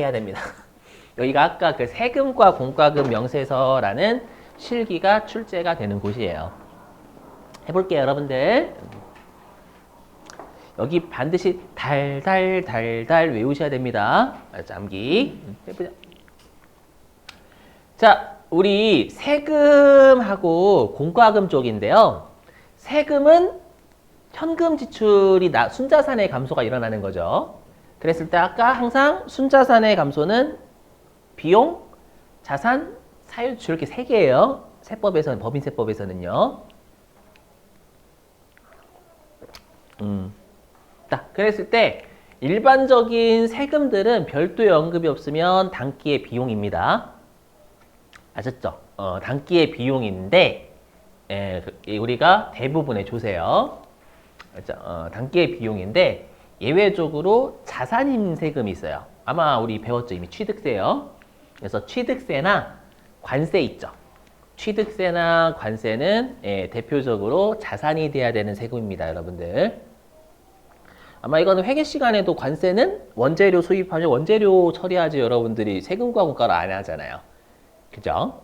해야 됩니다. 여기가 아까 그 세금과 공과금 명세서라는 실기가 출제가 되는 곳이에요. 해볼게요, 여러분들. 여기 반드시 달달달달 외우셔야 됩니다. 암기. 해보자. 자, 우리 세금하고 공과금 쪽인데요. 세금은 현금 지출이 순자산의 감소가 일어나는 거죠. 그랬을 때 아까 항상 순자산의 감소는 비용, 자산, 사유출 이렇게 세 개예요. 세법에서는 법인세법에서는요. 딱 그랬을 때 일반적인 세금들은 별도의 언급이 없으면 단기의 비용입니다. 아셨죠? 단기의 비용인데 우리가 대부분의 조세요. 단기의 비용인데 예외적으로 자산임 세금이 있어요. 아마 우리 배웠죠? 이미 취득세요. 그래서 취득세나 관세 있죠. 취득세나 관세는 대표적으로 자산이 돼야 되는 세금입니다, 여러분들. 아마 이거는 회계 시간에도 관세는 원재료 수입하죠. 원재료 처리하지 여러분들이 세금과 공과를 안 하잖아요. 그죠?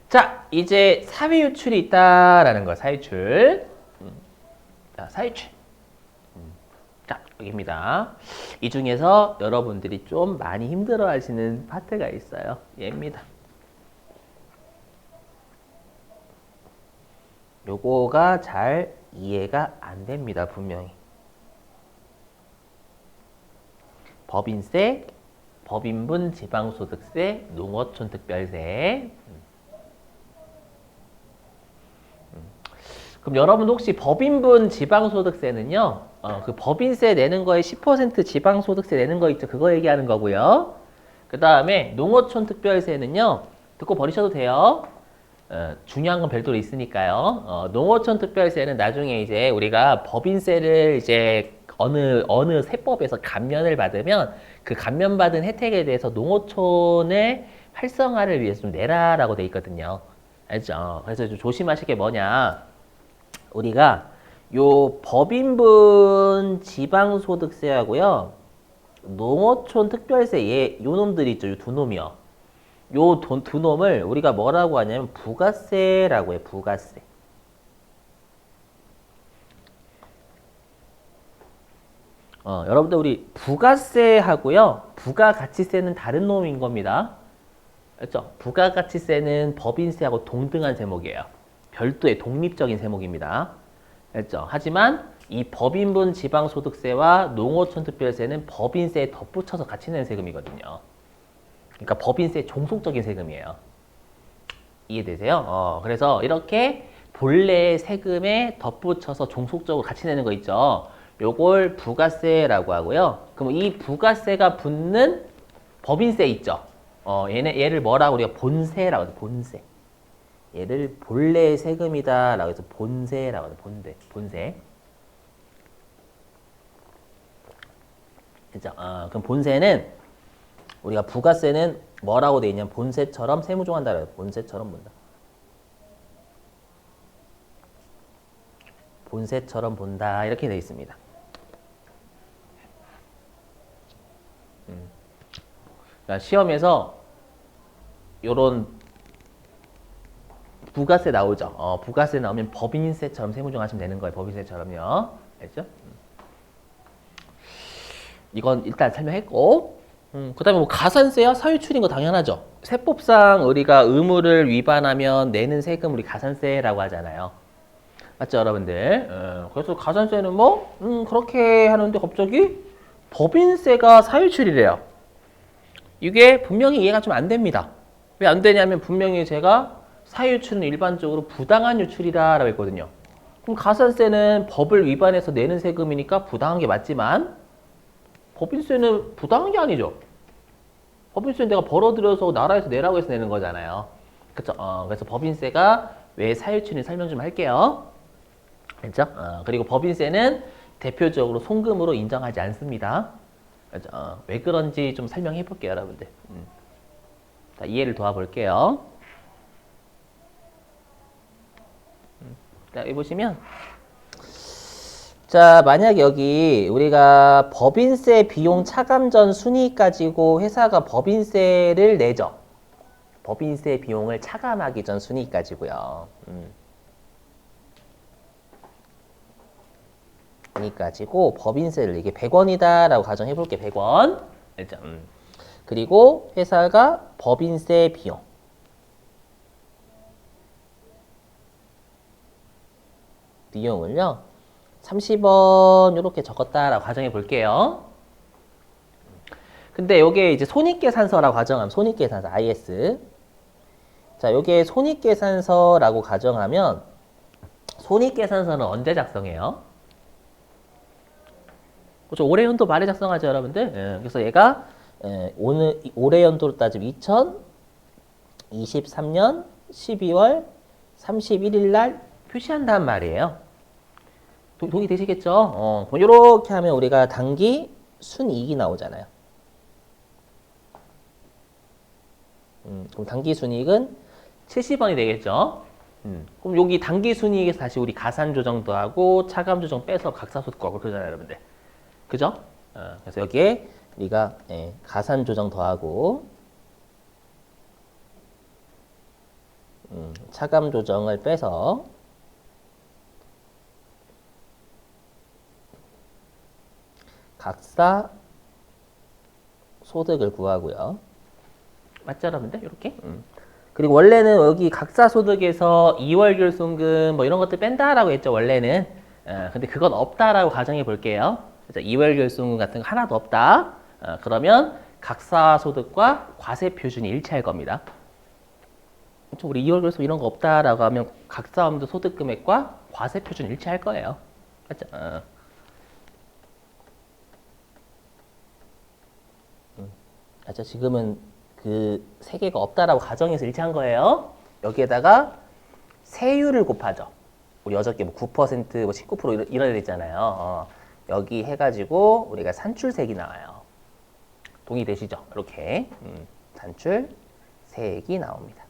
자, 이제 사회 유출이 있다라는 거, 사유출. 자, 사유출. 자, 여기입니다. 이 중에서 여러분들이 좀 많이 힘들어 하시는 파트가 있어요. 얘입니다. 요거가 잘 이해가 안 됩니다, 분명히. 법인세, 법인분 지방소득세, 농어촌 특별세. 그럼 여러분 혹시 법인분 지방소득세는요, 그 법인세 내는 거에 10% 지방소득세 내는 거 있죠? 그거 얘기하는 거고요. 그 다음에 농어촌 특별세는요, 듣고 버리셔도 돼요. 중요한 건 별도로 있으니까요. 농어촌 특별세는 나중에 이제 우리가 법인세를 이제 어느 세법에서 감면을 받으면 그 감면받은 혜택에 대해서 농어촌의 활성화를 위해서 좀 내라라고 돼 있거든요. 알죠? 그래서 좀 조심하실 게 뭐냐. 우리가 요 법인분 지방소득세하고요. 농어촌 특별세 요 놈들이 있죠. 요 두 놈이요. 요 두 놈을 우리가 뭐라고 하냐면 부가세라고 해요. 부가세. 여러분들 우리 부가세하고요. 부가가치세는 다른 놈인 겁니다. 알죠? 부가가치세는 법인세하고 동등한 세목이에요. 별도의 독립적인 세목입니다. 알죠? 하지만 이 법인분 지방소득세와 농어촌 특별세는 법인세에 덧붙여서 같이 내는 세금이거든요. 그러니까 법인세 종속적인 세금이에요. 이해되세요? 그래서 이렇게 본래의 세금에 덧붙여서 종속적으로 같이 내는 거 있죠. 요걸 부가세라고 하고요. 그럼 이 부가세가 붙는 법인세 있죠. 얘를 뭐라고 우리가 본세라고 해서 본세. 얘를 본래의 세금이다라고 해서 본세라고 해서 본세. 그죠? 그럼 본세는 우리가 부가세는 뭐라고 돼 있냐면 본세처럼 세무종한다라고 해요. 본세처럼 본다. 본세처럼 본다 이렇게 돼 있습니다. 그러니까 시험에서 요런 부가세 나오죠. 부가세 나오면 법인세처럼 세무종 하시면 되는 거예요. 법인세처럼요. 알죠? 이건 일단 설명했고 그 다음에 뭐 가산세야 사유출인 거 당연하죠. 세법상 우리가 의무를 위반하면 내는 세금 우리 가산세라고 하잖아요. 맞죠, 여러분들? 그래서 가산세는 뭐 그렇게 하는데 갑자기 법인세가 사유출이래요. 이게 분명히 이해가 좀 안 됩니다. 왜 안 되냐면 분명히 제가 사유출은 일반적으로 부당한 유출이다라고 했거든요. 그럼 가산세는 법을 위반해서 내는 세금이니까 부당한 게 맞지만 법인세는 부당한 게 아니죠. 법인세는 내가 벌어들여서 나라에서 내라고 해서 내는 거잖아요. 그쵸? 그래서 법인세가 왜 사유출인지 설명 좀 할게요. 그렇죠? 그리고 법인세는 대표적으로 송금으로 인정하지 않습니다. 그렇죠? 왜 그런지 좀 설명해 볼게요, 여러분들. 자, 이해를 도와볼게요. 자, 여기 보시면 자, 만약 여기 우리가 법인세 비용 차감 전 순이익 가지고 회사가 법인세를 내죠. 법인세 비용을 차감하기 전 순이익 가지고요. 순이익 가지고 법인세를 이게 100원이다라고 가정해 볼게. 100원. 그리고 회사가 법인세 비용을요. 30원 이렇게 적었다라고 가정해 볼게요. 근데 요게 이제 손익계산서라고 가정하면 손익계산서 IS. 자, 요게 손익계산서라고 가정하면 손익계산서는 언제 작성해요? 그렇죠. 올해 연도 말에 작성하죠, 여러분들. 예, 그래서 얘가 올해 연도로 따지면 2023년 12월 31일 날 표시한다는 말이에요. 동의 되시겠죠? 그럼 이렇게 하면 우리가 당기 순이익이 나오잖아요. 그럼 당기 순이익은 70원이 되겠죠? 그럼 여기 당기 순이익에서 다시 우리 가산 조정도 하고 차감 조정 빼서 각사소득하고 그러잖아요, 여러분들. 그죠? 그래서 여기에 우리가 가산 조정 더하고 차감 조정을 빼서 각사 소득을 구하고요. 맞죠, 여러분들? 이렇게. 그리고 원래는 여기 각사 소득에서 2월 결손금 뭐 이런 것들 뺀다라고 했죠, 원래는. 근데 그건 없다라고 가정해 볼게요. 그래서 2월 결손금 같은 거 하나도 없다. 그러면 각사 소득과 과세 표준이 일치할 겁니다. 그렇죠? 우리 2월 결손 이런 거 없다라고 하면 각사 업무 소득 금액과 과세 표준 일치할 거예요. 맞죠? 맞죠? 지금은 그 세 개가 없다라고 가정해서 일치한 거예요. 여기에다가 세율을 곱하죠. 우리 여저께 뭐 9%, 뭐 19% 이런 애 있잖아요. 여기 해가지고 우리가 산출세액이 나와요. 동의되시죠? 이렇게 산출세액이 나옵니다.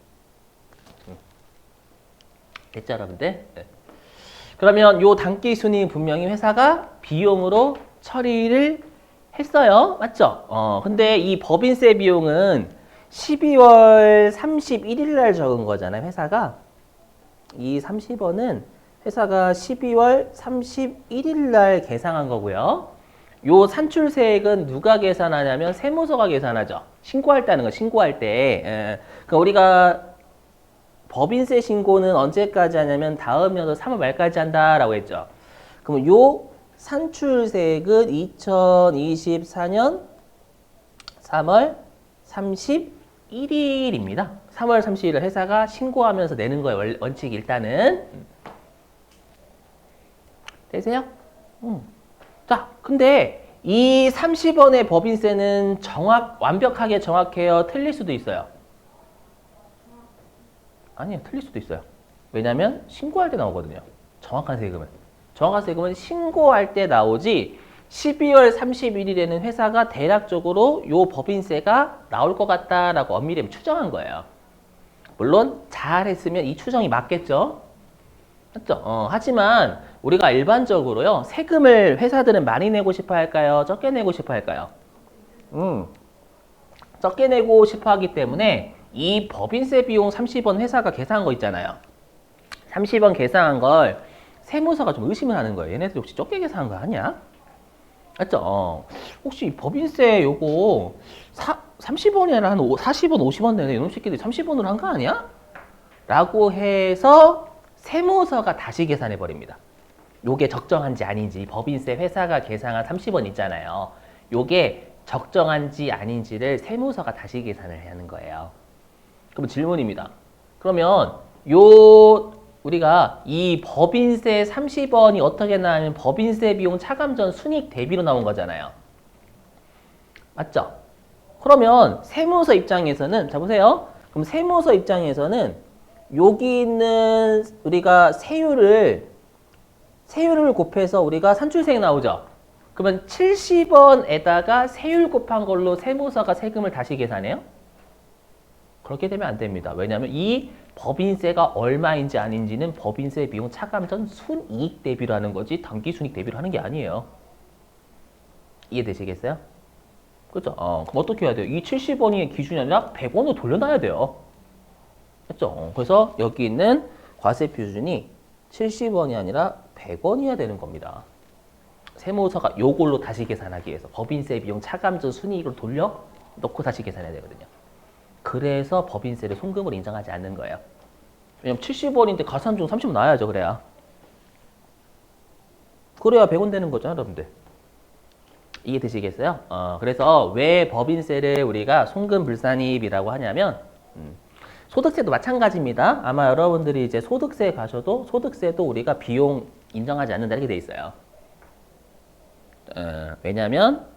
됐죠, 여러분들? 네. 그러면 요 단기 순이익 분명히 회사가 비용으로 처리를 했어요. 맞죠? 근데 이 법인세 비용은 12월 31일 날 적은 거잖아요, 회사가. 이 30원은 회사가 12월 31일 날 계상한 거고요. 요 산출세액은 누가 계산하냐면 세무서가 계산하죠. 신고할 때 하는 거, 신고할 때. 그러니까 우리가 법인세 신고는 언제까지 하냐면 다음 연도 3월 말까지 한다라고 했죠. 그럼 요 산출세액은 2024년 3월 31일입니다. 3월 31일 회사가 신고하면서 내는 거예요. 원칙이 일단은. 되세요? 자, 근데 이 30원의 법인세는 완벽하게 정확해요? 틀릴 수도 있어요? 아니요, 틀릴 수도 있어요. 왜냐면 신고할 때 나오거든요. 정확한 세금은. 정확한 세금은 신고할 때 나오지 12월 31일에는 회사가 대략적으로 요 법인세가 나올 것 같다라고 엄밀히 추정한 거예요. 물론 잘했으면 이 추정이 맞겠죠. 맞죠? 하지만 우리가 일반적으로요, 세금을 회사들은 많이 내고 싶어 할까요? 적게 내고 싶어 할까요? 적게 내고 싶어 하기 때문에 이 법인세 비용 30원 회사가 계산한 거 있잖아요. 30원 계산한 걸 세무서가 좀 의심을 하는 거예요. 얘네들 혹시 적게 계산한 거 아니야? 맞죠? 혹시 법인세 요거 30원이 아니라 한 40원, 50원 되네. 이놈 새끼들이 30원으로 한 거 아니야? 라고 해서 세무서가 다시 계산해 버립니다. 요게 적정한지 아닌지, 법인세 회사가 계산한 30원 있잖아요. 요게 적정한지 아닌지를 세무서가 다시 계산을 하는 거예요. 그럼 질문입니다. 그러면 우리가 이 법인세 30원이 어떻게 나오면 법인세 비용 차감 전 순이익 대비로 나온 거잖아요. 맞죠? 그러면 세무서 입장에서는, 자 보세요. 그럼 세무서 입장에서는 여기 있는 우리가 세율을 곱해서 우리가 산출세액 나오죠. 그러면 70원에다가 세율 곱한 걸로 세무서가 세금을 다시 계산해요? 그렇게 되면 안 됩니다. 왜냐하면 이 법인세가 얼마인지 아닌지는 법인세 비용 차감 전 순이익 대비로 하는 거지 당기 순이익 대비로 하는 게 아니에요. 이해되시겠어요? 그죠? 그럼 어떻게 해야 돼요? 이 70원이 기준이 아니라 100원으로 돌려놔야 돼요. 그죠? 그래서 여기 있는 과세 표준이 70원이 아니라 100원이어야 되는 겁니다. 세무서가 요걸로 다시 계산하기 위해서 법인세 비용 차감 전 순이익을 돌려 넣고 다시 계산해야 되거든요. 그래서 법인세를 송금으로 인정하지 않는 거예요. 왜냐면 70원인데 가산 중 30원 나와야죠. 그래야 100원 되는 거죠, 여러분들. 이해되시겠어요? 그래서 왜 법인세를 우리가 송금 불산입이라고 하냐면 소득세도 마찬가지입니다. 아마 여러분들이 이제 소득세 가셔도 소득세도 우리가 비용 인정하지 않는다 이렇게 돼 있어요. 왜냐하면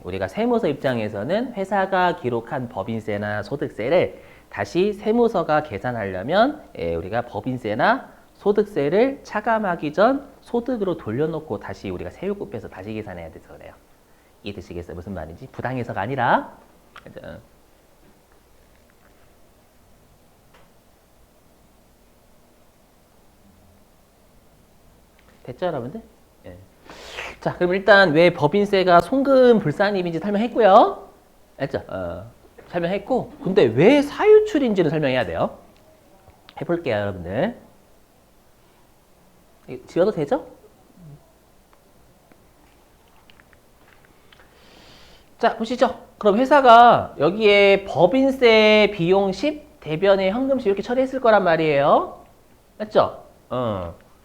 우리가 세무서 입장에서는 회사가 기록한 법인세나 소득세를 다시 세무서가 계산하려면 우리가 법인세나 소득세를 차감하기 전 소득으로 돌려놓고 다시 우리가 세율급에서 다시 계산해야 돼서 그래요. 이해되시겠어요? 무슨 말인지? 부당해서가 아니라. 그죠? 됐죠, 여러분들? 예. 자, 그럼 일단 왜 법인세가 송금 불산입인지 설명했고요. 알죠? 설명했고, 근데 왜 사유출인지를 설명해야 돼요. 해볼게요, 여러분들. 지워도 되죠? 자, 보시죠. 그럼 회사가 여기에 법인세 비용 10, 대변에 현금시 이렇게 처리했을 거란 말이에요. 맞죠?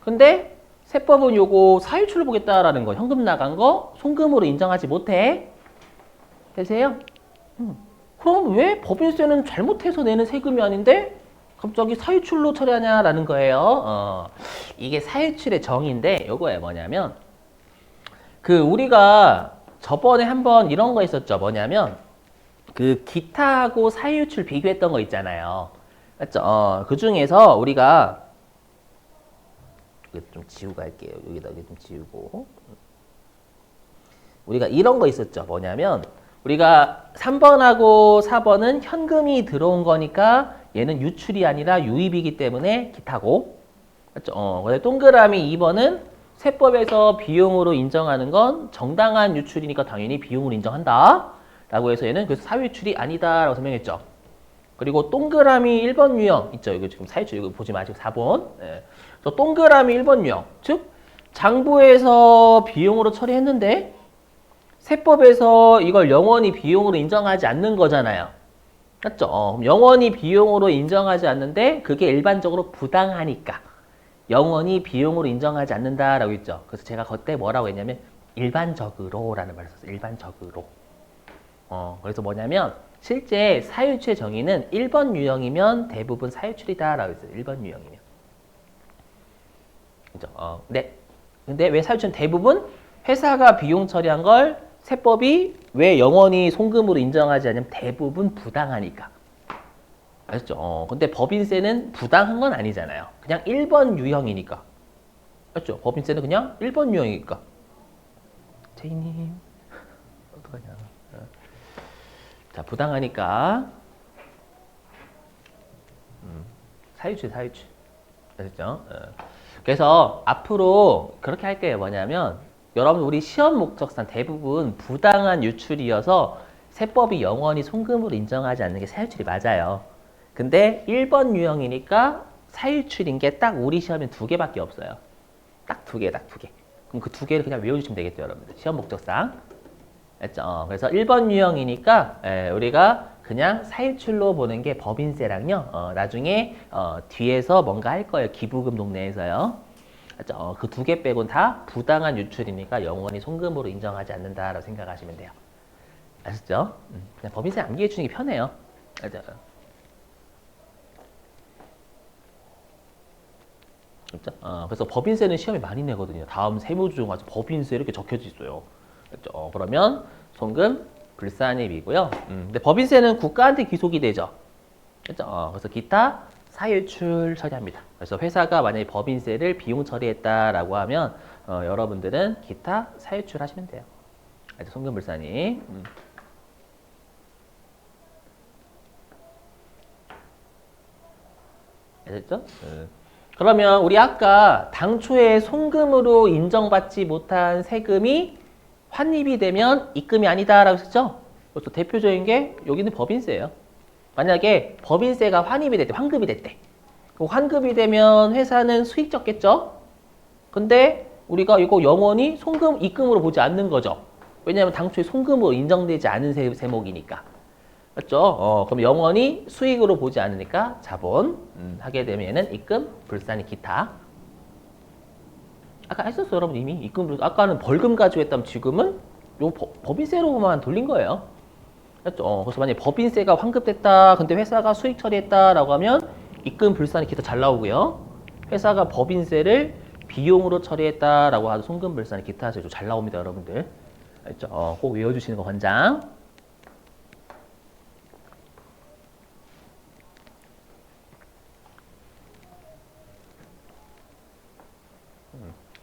근데 세법은 요거 사유출을 보겠다라는 거, 현금 나간 거 송금으로 인정하지 못해. 되세요? 그럼 왜 법인세는 잘못해서 내는 세금이 아닌데 갑자기 사유출로 처리하냐라는 거예요. 이게 사유출의 정의인데 요거예요. 뭐냐면 우리가 저번에 한번 이런 거 있었죠. 뭐냐면 기타하고 사유출 비교했던 거 있잖아요. 맞죠? 그 중에서 우리가 좀 지우고 갈게요. 여기다 좀 지우고. 우리가 이런 거 있었죠. 뭐냐면 우리가 3번하고 4번은 현금이 들어온 거니까 얘는 유출이 아니라 유입이기 때문에 기타고. 맞죠? 근데 동그라미 2번은 세법에서 비용으로 인정하는 건 정당한 유출이니까 당연히 비용으로 인정한다. 라고 해서 얘는 그래서 사유출이 아니다. 라고 설명했죠. 그리고 동그라미 1번 유형 있죠. 이거 지금 사유출 이거 보지 마시고 4번. 네. 그래서 동그라미 1번 유형. 즉 장부에서 비용으로 처리했는데 세법에서 이걸 영원히 비용으로 인정하지 않는 거잖아요. 맞죠? 그럼 영원히 비용으로 인정하지 않는데 그게 일반적으로 부당하니까 영원히 비용으로 인정하지 않는다라고 했죠. 그래서 제가 그때 뭐라고 했냐면 일반적으로라는 말을 썼어요. 일반적으로. 그래서 뭐냐면 실제 사유출의 정의는 1번 유형이면 대부분 사유출이다라고 했어요. 1번 유형이면. 그죠? 네. 근데 왜 사유출은 대부분 회사가 비용 처리한 걸 세법이 왜 영원히 송금으로 인정하지 않냐면 대부분 부당하니까. 아셨죠? 근데 법인세는 부당한 건 아니잖아요. 그냥 1번 유형이니까. 맞죠? 법인세는 그냥 1번 유형이니까. 제이님, 어떡하냐. 자, 부당하니까. 사유출. 아셨죠? 그래서 앞으로 그렇게 할게요. 뭐냐면, 여러분, 우리 시험 목적상 대부분 부당한 유출이어서 세법이 영원히 송금으로 인정하지 않는 게 사유출이 맞아요. 근데 1번 유형이니까 사유출인 게 딱 우리 시험엔 2개밖에 없어요. 딱 2개. 그럼 그 2개를 그냥 외워주시면 되겠죠, 여러분들. 시험 목적상. 알죠? 그래서 1번 유형이니까 우리가 그냥 사유출로 보는 게 법인세랑요. 나중에 뒤에서 뭔가 할 거예요. 기부금 동네에서요. 알죠? 그 2개 빼곤 다 부당한 유출이니까 영원히 송금으로 인정하지 않는다라고 생각하시면 돼요. 아셨죠? 그냥 법인세 암기해 주는 게 편해요. 알죠? 그렇죠? 그래서 법인세는 시험에 많이 내거든요. 다음 세무조정 와서 법인세 이렇게 적혀져 있어요. 그렇죠? 그러면 송금 불산입이고요. 근데 법인세는 국가한테 귀속이 되죠. 그렇죠? 그래서 기타 사유출 처리합니다. 그래서 회사가 만약에 법인세를 비용 처리했다라고 하면 여러분들은 기타 사유출 하시면 돼요. 송금 불산입. 됐죠? 그러면 우리 아까 당초에 송금으로 인정받지 못한 세금이 환입이 되면 입금이 아니다라고 했죠? 그래서 대표적인 게 여기는 법인세예요. 만약에 법인세가 환입이 됐대, 환급이 됐대. 환급이 되면 회사는 수익 적겠죠? 근데 우리가 이거 영원히 송금, 입금으로 보지 않는 거죠. 왜냐하면 당초에 송금으로 인정되지 않은 세목이니까. 맞죠? 그럼 영원히 수익으로 보지 않으니까 자본 하게 되면은 입금, 불산이 기타. 아까 했었어요, 여러분 이미. 입금, 아까는 벌금 가지고 했다면 지금은 요 법인세로만 돌린 거예요. 맞죠? 그래서 만약에 법인세가 환급됐다, 근데 회사가 수익 처리했다라고 하면 입금, 불산이 기타 잘 나오고요. 회사가 법인세를 비용으로 처리했다라고 하도 송금, 불산이 기타 해서 잘 나옵니다, 여러분들. 알죠? 꼭 외워주시는 거 권장.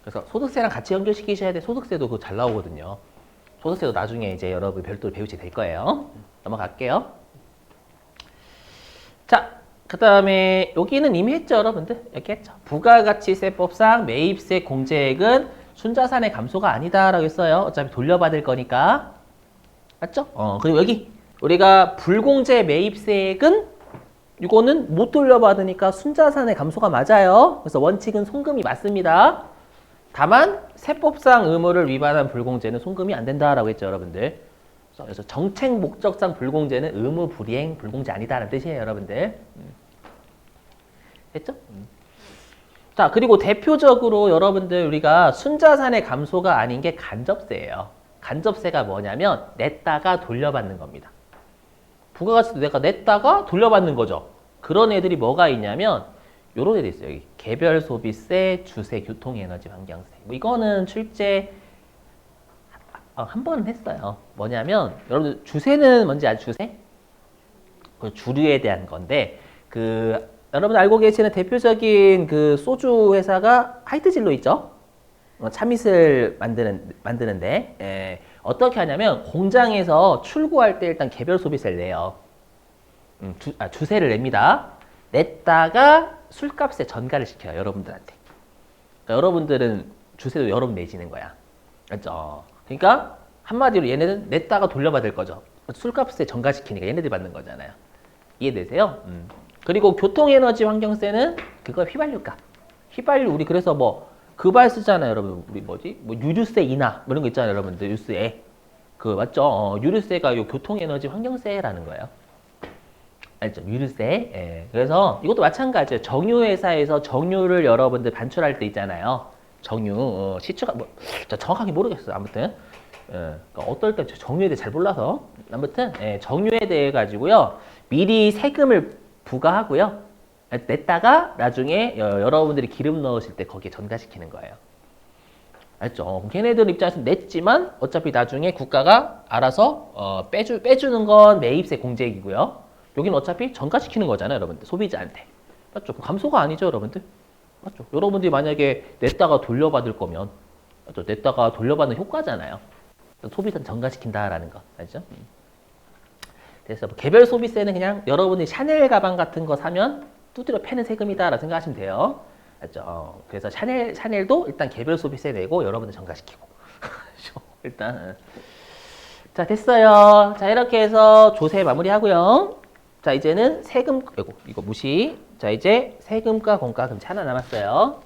그래서 소득세랑 같이 연결시키셔야 돼. 소득세도 그거 잘 나오거든요. 소득세도 나중에 이제 여러분 별도로 배우시게 될 거예요. 넘어갈게요. 자, 그 다음에 여기는 이미 했죠, 여러분들? 여기 했죠. 부가가치세법상 매입세 공제액은 순자산의 감소가 아니다라고 했어요. 어차피 돌려받을 거니까. 맞죠? 그리고 여기 우리가 불공제 매입세액은 이거는 못 돌려받으니까 순자산의 감소가 맞아요. 그래서 원칙은 송금이 맞습니다. 다만 세법상 의무를 위반한 불공제는 송금이 안 된다라고 했죠, 여러분들. 그래서 정책 목적상 불공제는 의무 불이행 불공제 아니다라는 뜻이에요, 여러분들. 됐죠? 자, 그리고 대표적으로 여러분들 우리가 순자산의 감소가 아닌 게 간접세예요. 간접세가 뭐냐면 냈다가 돌려받는 겁니다. 부가가치도 내가 냈다가 돌려받는 거죠. 그런 애들이 뭐가 있냐면 요런 애들 있어요. 여기 개별 소비세, 주세, 교통에너지, 환경세. 뭐 이거는 출제 한 번은 했어요. 뭐냐면 여러분들 주세는 뭔지 아시죠? 주세? 그 주류에 대한 건데 여러분 알고 계시는 대표적인 그 소주 회사가 하이트진로 있죠? 참이슬 만드는데 어떻게 하냐면 공장에서 출고할 때 일단 개별 소비세를 내요. 주세를 냅니다. 냈다가 술값에 전가를 시켜요, 여러분들한테. 그러니까 여러분들은 주세도 여러분 내지는 거야. 맞죠? 그러니까 한마디로 얘네는 냈다가 돌려받을 거죠. 술값에 전가시키니까 얘네들 받는 거잖아요. 이해되세요? 그리고 교통에너지 환경세는 그거 휘발유값. 휘발유 우리 그래서 뭐 그발 쓰잖아요, 여러분. 우리 뭐지? 뭐 유류세 인하 뭐 이런 거 있잖아요, 여러분들. 유류세. 그 맞죠? 유류세가 요 교통에너지 환경세라는 거예요. 알죠? 유류세. 예. 그래서 이것도 마찬가지예요. 정유회사에서 정유를 여러분들 반출할 때 있잖아요. 정유 시추가 뭐 정확하게 모르겠어요. 아무튼 그러니까 어떨 때 정유에 대해 잘 몰라서 아무튼 정유에 대해 가지고요 미리 세금을 부과하고요 냈다가 나중에 여러분들이 기름 넣으실 때 거기에 전가시키는 거예요. 알죠? 걔네들 입장에서 냈지만 어차피 나중에 국가가 알아서 빼주는 건 매입세 공제액이고요. 여기는 어차피 전가시키는 거잖아요, 여러분들. 소비자한테. 맞죠? 감소가 아니죠, 여러분들? 맞죠? 여러분들이 만약에 냈다가 돌려받을 거면, 맞죠? 냈다가 돌려받는 효과잖아요. 소비자는 전가시킨다라는 거. 알죠? 그래서 뭐 개별 소비세는 그냥 여러분이 샤넬 가방 같은 거 사면 두드려 패는 세금이다라고 생각하시면 돼요. 맞죠? 그래서 샤넬도 일단 개별 소비세 내고 여러분들 전가시키고. 일단. 자, 됐어요. 자, 이렇게 해서 조세 마무리하고요. 자, 이제는 세금, 이거 무시. 자, 이제 세금과 공과금 하나 남았어요.